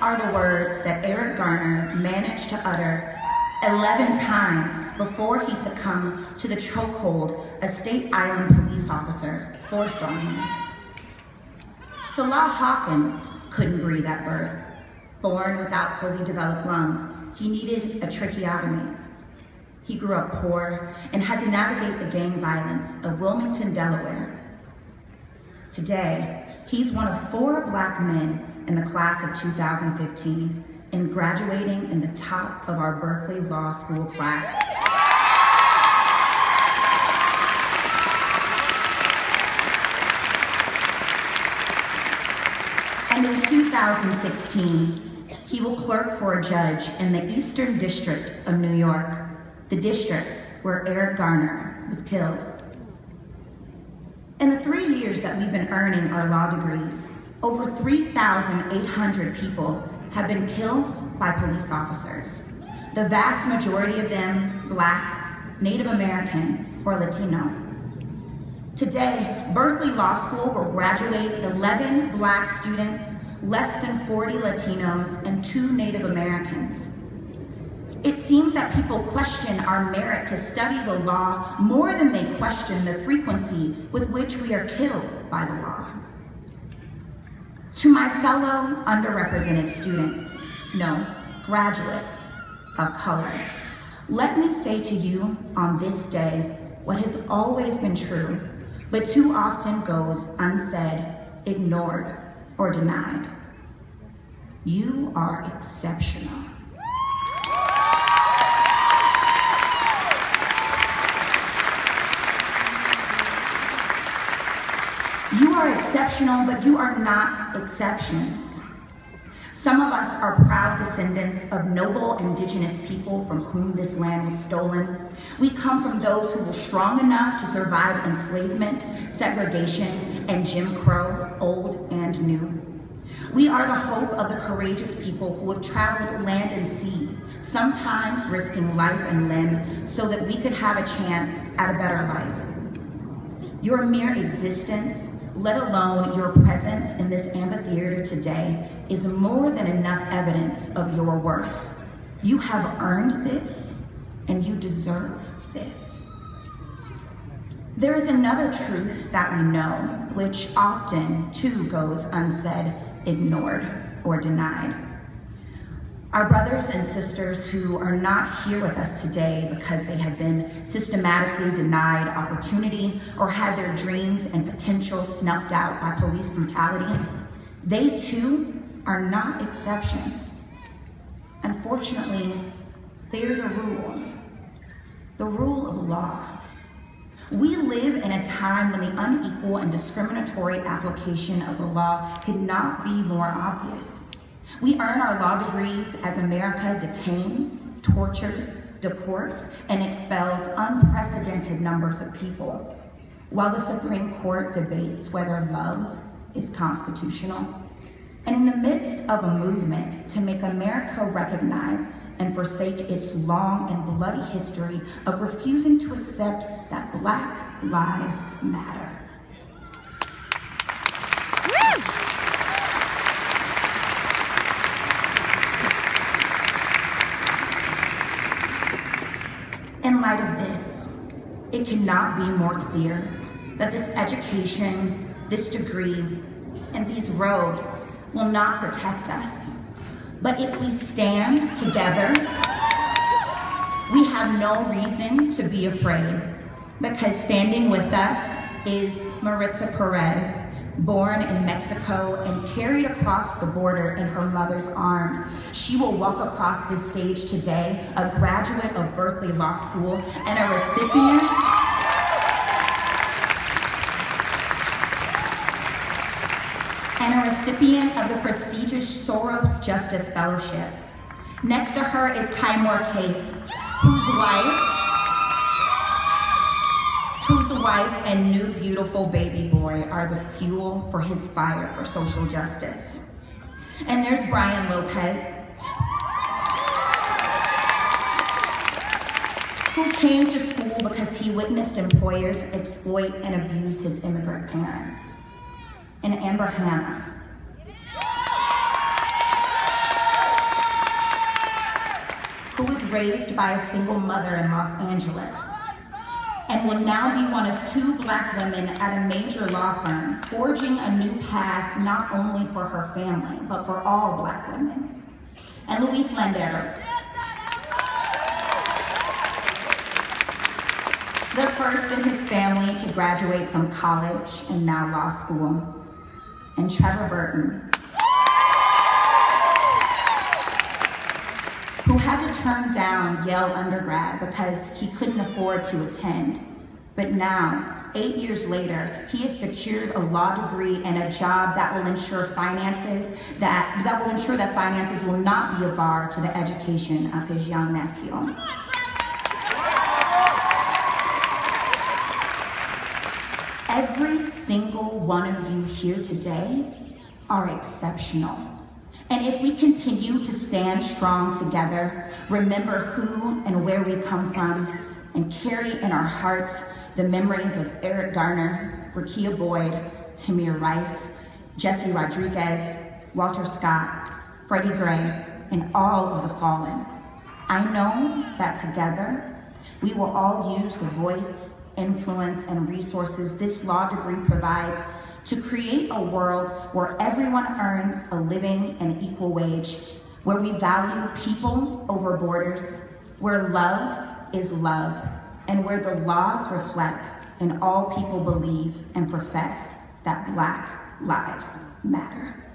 are the words that Eric Garner managed to utter 11 times before he succumbed to the chokehold a State Island police officer forced on him. Salah Hawkins couldn't breathe at birth. Born without fully developed lungs, he needed a tracheotomy. He grew up poor and had to navigate the gang violence of Wilmington, Delaware. Today, he's one of 4 Black men in the class of 2015 and graduating in the top of our Berkeley Law School class. And in 2016, he will clerk for a judge in the Eastern District of New York, the district where Eric Garner was killed. In the 3 years that we've been earning our law degrees, over 3,800 people have been killed by police officers. The vast majority of them Black, Native American, or Latino. Today, Berkeley Law School will graduate 11 Black students, less than 40 Latinos, and 2 Native Americans. It seems that people question our merit to study the law more than they question the frequency with which we are killed by the law. To my fellow underrepresented students, no, graduates of color, let me say to you on this day what has always been true, but too often goes unsaid, ignored, or denied. You are exceptional. You are exceptional, but you are not exceptions. Some of us are proud descendants of noble indigenous people from whom this land was stolen. We come from those who were strong enough to survive enslavement, segregation, and Jim Crow, old and new. We are the hope of the courageous people who have traveled land and sea, sometimes risking life and limb so that we could have a chance at a better life. Your mere existence, let alone your presence in this amphitheater today, is more than enough evidence of your worth. You have earned this, and you deserve this. There is another truth that we know, which often, too, goes unsaid, ignored, or denied. Our brothers and sisters who are not here with us today because they have been systematically denied opportunity or had their dreams and potential snuffed out by police brutality, they too are not exceptions. Unfortunately, they're the rule of law. We live in a time when the unequal and discriminatory application of the law could not be more obvious. We earn our law degrees as America detains, tortures, deports, and expels unprecedented numbers of people, while the Supreme Court debates whether love is constitutional. And in the midst of a movement to make America recognize and forsake its long and bloody history of refusing to accept that Black lives matter. In light of this, it cannot be more clear that this education, this degree, and these robes will not protect us. But if we stand together, we have no reason to be afraid, because standing with us is Maritza Perez, born in Mexico and carried across the border in her mother's arms. She will walk across this stage today, a graduate of Berkeley Law School and a recipient of the prestigious Soros Justice Fellowship. Next to her is Timor Case, whose wife and new beautiful baby boy are the fuel for his fire for social justice. And there's Brian Lopez, who came to school because he witnessed employers exploit and abuse his immigrant parents. And Amber Hannah, raised by a single mother in Los Angeles and will now be one of 2 Black women at a major law firm, forging a new path not only for her family, but for all Black women. And Luis Landeros, the first in his family to graduate from college and now law school. And Trevor Burton, who had to turn down Yale undergrad because he couldn't afford to attend. But now, 8 years later, he has secured a law degree and a job that will ensure that finances will not be a bar to the education of his young nephew. Every single one of you here today are exceptional. And if we continue to stand strong together, remember who and where we come from, and carry in our hearts the memories of Eric Garner, Rekia Boyd, Tamir Rice, Jesse Rodriguez, Walter Scott, Freddie Gray, and all of the fallen, I know that together we will all use the voice, influence, and resources this law degree provides to create a world where everyone earns a living and equal wage, where we value people over borders, where love is love, and where the laws reflect and all people believe and profess that Black lives matter.